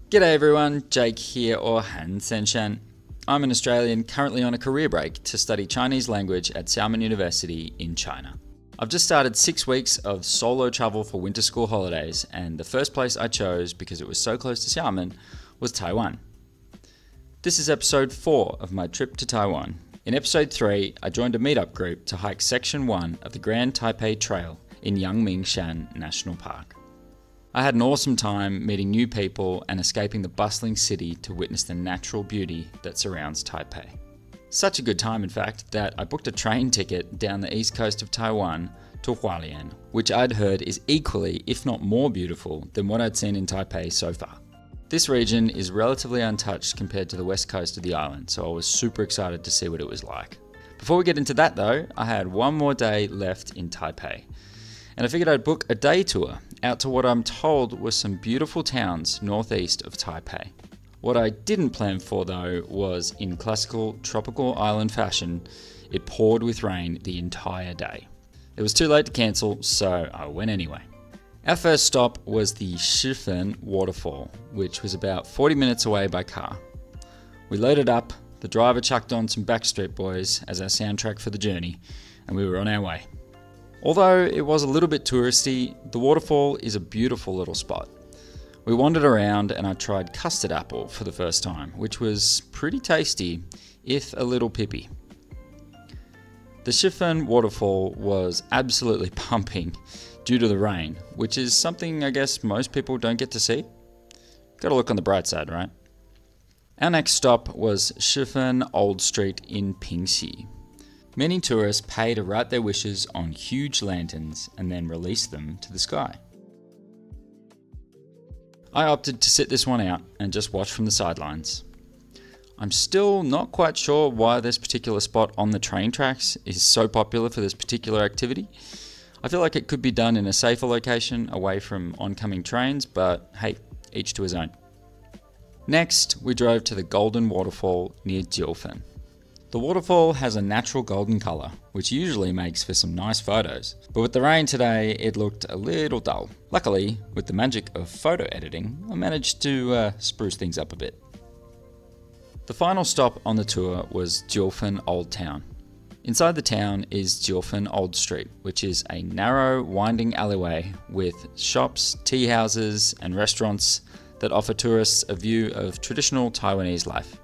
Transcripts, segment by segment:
G'day everyone, Jake here, or Hansen. I'm an Australian currently on a career break to study Chinese language at Xiamen University in China. I've just started 6 weeks of solo travel for winter school holidays, and the first place I chose, because it was so close to Xiamen, was Taiwan. This is episode 4 of my trip to Taiwan. In episode 3, I joined a meetup group to hike section 1 of the Grand Taipei Trail in Yangmingshan National Park. I had an awesome time meeting new people and escaping the bustling city to witness the natural beauty that surrounds Taipei. Such a good time, in fact, that I booked a train ticket down the east coast of Taiwan to Hualien, which I'd heard is equally, if not more beautiful than what I'd seen in Taipei so far. This region is relatively untouched compared to the west coast of the island, so I was super excited to see what it was like. Before we get into that though, I had one more day left in Taipei, and I figured I'd book a day tour out to what I'm told were some beautiful towns northeast of Taipei. What I didn't plan for though was, in classical tropical island fashion, it poured with rain the entire day. It was too late to cancel, so I went anyway. Our first stop was the Shifen waterfall, which was about 40 minutes away by car. We loaded up, the driver chucked on some Backstreet Boys as our soundtrack for the journey, and we were on our way. Although it was a little bit touristy, the waterfall is a beautiful little spot. We wandered around and I tried custard apple for the first time, which was pretty tasty, if a little pippy. The Shifen waterfall was absolutely pumping due to the rain, which is something I guess most people don't get to see. Gotta look on the bright side, right? Our next stop was Shifen Old Street in Pingxi. Many tourists pay to write their wishes on huge lanterns and then release them to the sky. I opted to sit this one out and just watch from the sidelines. I'm still not quite sure why this particular spot on the train tracks is so popular for this particular activity. I feel like it could be done in a safer location away from oncoming trains, but hey, each to his own. Next, we drove to the Golden Waterfall near Jiufen. The waterfall has a natural golden colour, which usually makes for some nice photos, but with the rain today it looked a little dull. Luckily, with the magic of photo editing, I managed to spruce things up a bit. The final stop on the tour was Jiufen Old Town. Inside the town is Jiufen Old Street, which is a narrow, winding alleyway with shops, tea houses and restaurants that offer tourists a view of traditional Taiwanese life.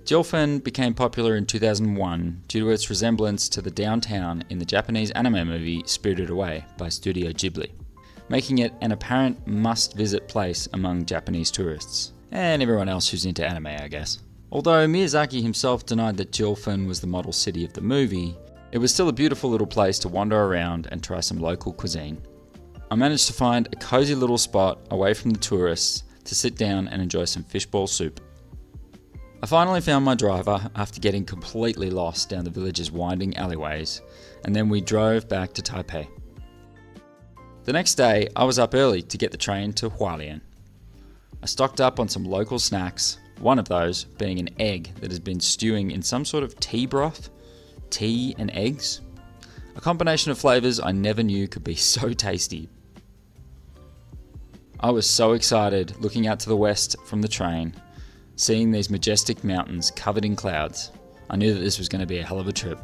Jiufen became popular in 2001 due to its resemblance to the downtown in the Japanese anime movie Spirited Away by Studio Ghibli, making it an apparent must-visit place among Japanese tourists, and everyone else who's into anime, I guess. Although Miyazaki himself denied that Jiufen was the model city of the movie, it was still a beautiful little place to wander around and try some local cuisine. I managed to find a cozy little spot away from the tourists to sit down and enjoy some fishball soup. I finally found my driver after getting completely lost down the village's winding alleyways, and then we drove back to Taipei. The next day, I was up early to get the train to Hualien. I stocked up on some local snacks, one of those being an egg that has been stewing in some sort of tea broth, tea and eggs. A combination of flavours I never knew could be so tasty. I was so excited looking out to the west from the train, seeing these majestic mountains covered in clouds. I knew that this was going to be a hell of a trip.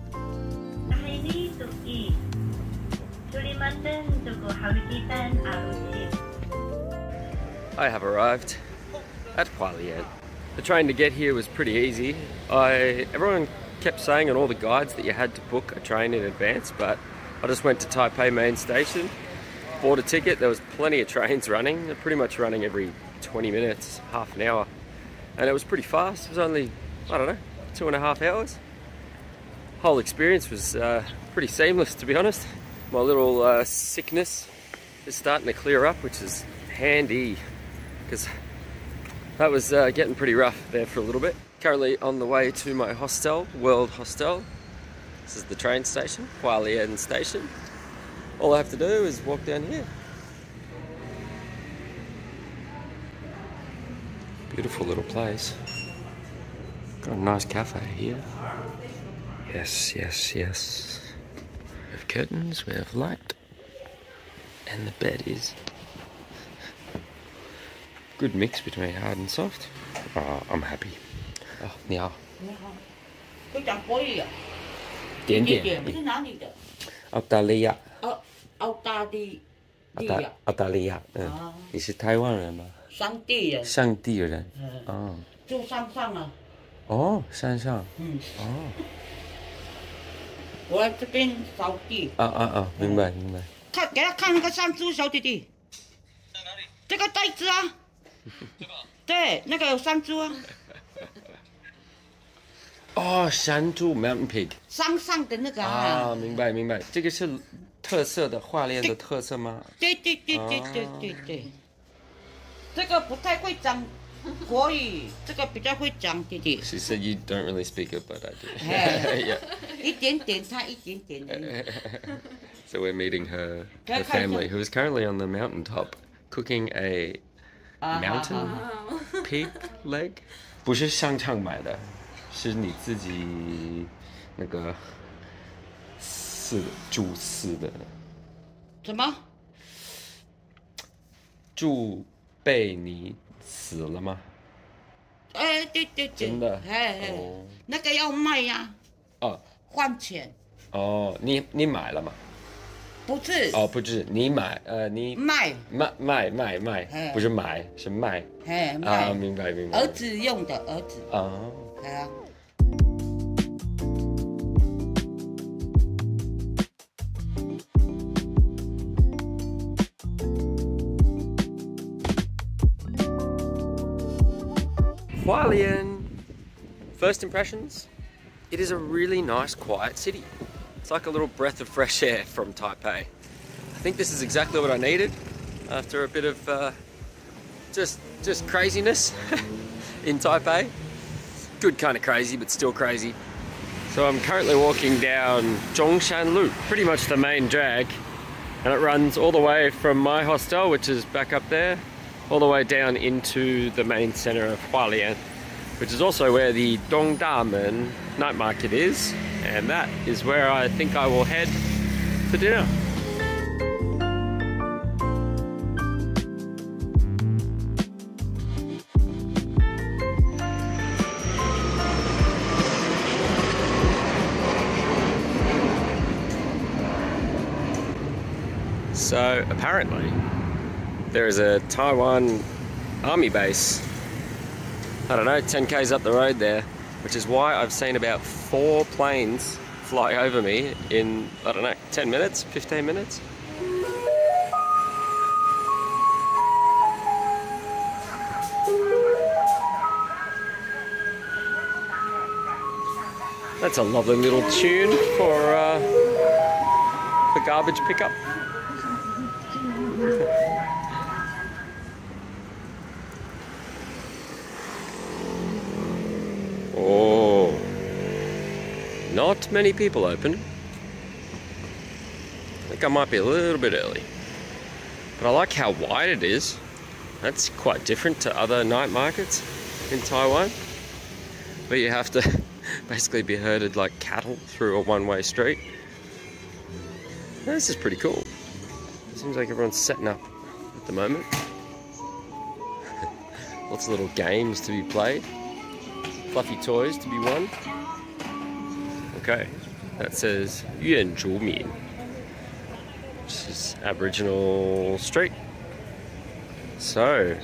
I have arrived at Hualien. The train to get here was pretty easy. Everyone kept saying on all the guides that you had to book a train in advance, but I just went to Taipei main station, bought a ticket. There was plenty of trains running. They're pretty much running every 20 minutes, half an hour. And it was pretty fast. It was only, 2.5 hours. Whole experience was pretty seamless, to be honest. My little sickness is starting to clear up, which is handy, because that was getting pretty rough there for a little bit. Currently on the way to my hostel, World Hostel. This is the train station, Hualien station. All I have to do is walk down here. Beautiful little place. Got a nice cafe here. Yes, yes, yes. We have curtains, we have light, and the bed is Good mix between hard and soft. I'm happy. 你好。你好，会讲国语啊？点点。是哪里的？澳大利亚。澳大利亚。澳大利亚。你是台湾人吗？山地人。山地人。住山上啊。哦，山上。我来这边扫地。明白明白。给他看那个山猪，小弟弟。在哪里？这个袋子啊。这个。对，那个有山猪啊。山猪 mountain pig。山上的那个啊。明白明白，这个是特色的花莲的特色吗？对。这个不太会讲国语，这个比较会讲弟弟。 She said you don't really speak it, but I do. Yeah. 一点点，他一点点。So we're meeting her family, who is currently on the mountaintop cooking a mountain pig leg. 不是商场买的，是你自己那个猪饲的。什么？猪被你死了吗？对。真的？那个要卖呀。换钱。你买了吗？不是。不是，你买，你卖，不是买，是卖。卖。明白。儿子用的，儿子。Hualien. First impressions? It is a really nice, quiet city. It's like a little breath of fresh air from Taipei. I think this is exactly what I needed after a bit of just craziness in Taipei. Good kind of crazy, but still crazy. So I'm currently walking down Zhongshan Loop, pretty much the main drag, and it runs all the way from my hostel, which is back up there, all the way down into the main center of Hualien, which is also where the Dongdamen night market is, and that is where I think I will head for dinner. So apparently there is a Taiwan army base, I don't know, 10 k's up the road there, which is why I've seen about 4 planes fly over me in, I don't know, 10 minutes, 15 minutes. That's a lovely little tune for garbage pickup. Not many people open. I think I might be a little bit early. But I like how wide it is. That's quite different to other night markets in Taiwan, where you have to basically be herded like cattle through a one-way street. This is pretty cool. Seems like everyone's setting up at the moment. Lots of little games to be played. Fluffy toys to be won. Okay, that says Yuan Zhumin, which is Aboriginal street. So,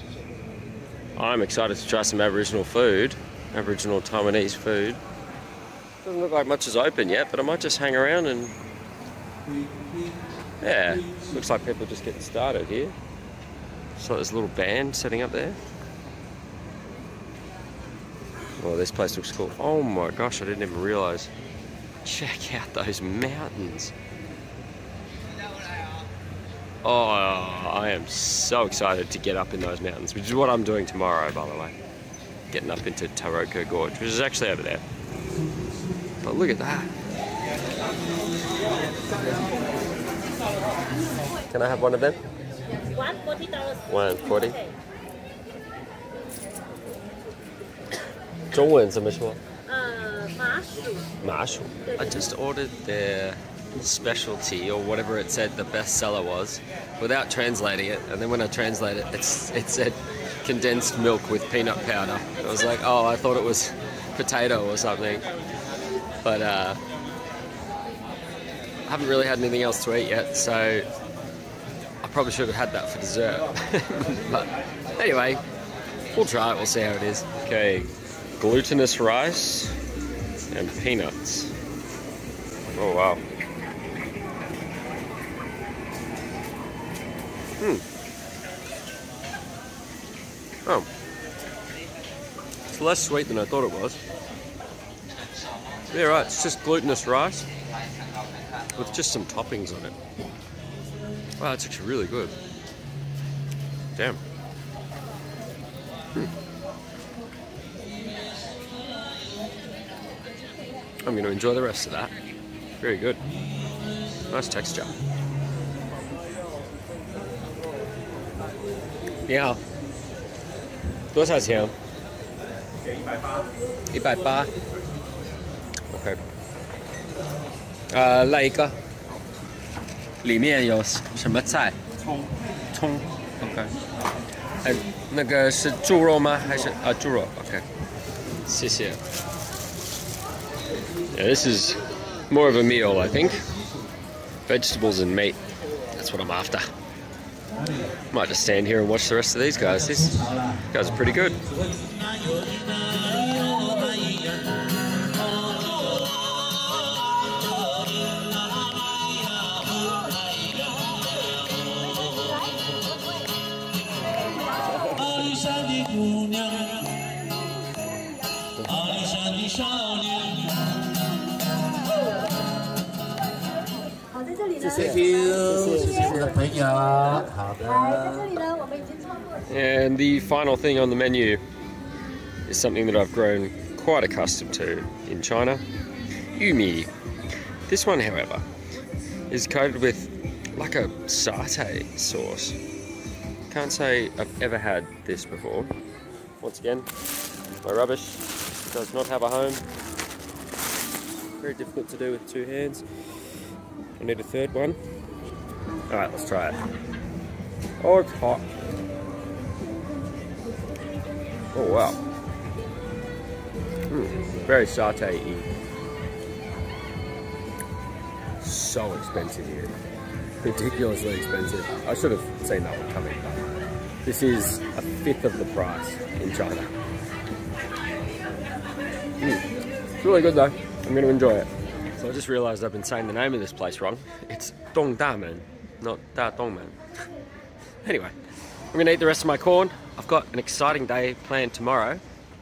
I'm excited to try some Aboriginal food, Aboriginal Taiwanese food. Doesn't look like much is open yet, but I might just hang around and... Yeah, looks like people are just getting started here. So there's a little band setting up there. Well, this place looks cool. Oh my gosh, I didn't even realise. Check out those mountains. Oh, I am so excited to get up in those mountains, which is what I'm doing tomorrow, by the way. Getting up into Taroko Gorge, which is actually over there. But look at that. Can I have one of them? $140. $140. 中文怎么说？麻薯. I just ordered their specialty or whatever it said the bestseller was without translating it, and then when I translate it, it said condensed milk with peanut powder. I was like, oh, I thought it was potato or something. But I haven't really had anything else to eat yet, so I probably should have had that for dessert. But anyway, we'll try it, we'll see how it is. Okay, glutinous rice and peanuts. Oh wow. Oh, it's less sweet than I thought it was. Yeah, right, it's just glutinous rice with just some toppings on it. Wow, it's actually really good. Damn. I'm going to enjoy the rest of that. Very good. Nice texture. Yeah. 多少钱？180。OK。来一个。里面有什么菜？葱。OK。那个是猪肉吗？还是猪肉 ？OK。谢谢。Yeah, this is more of a meal, I think. Vegetables and meat. That's what I'm after. Might just stand here and watch the rest of these guys. These guys are pretty good. And the final thing on the menu is something that I've grown quite accustomed to in China. Yumi. This one, however, is coated with like a satay sauce. Can't say I've ever had this before. Once again, my rubbish does not have a home. Very difficult to do with two hands. I need a third one. Alright, let's try it. Oh, it's hot. Oh, wow. Very satay-y. So expensive here. Ridiculously expensive. I should have seen that one coming. This is a fifth of the price in China. It's really good though. I'm going to enjoy it. So I just realised I've been saying the name of this place wrong. It's Dongdamen, not Da Dongmen. Anyway, I'm going to eat the rest of my corn. I've got an exciting day planned tomorrow.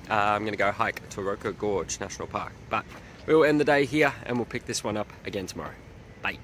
I'm going to go hike to Roko Gorge National Park. But we'll end the day here and we'll pick this one up again tomorrow. Bye.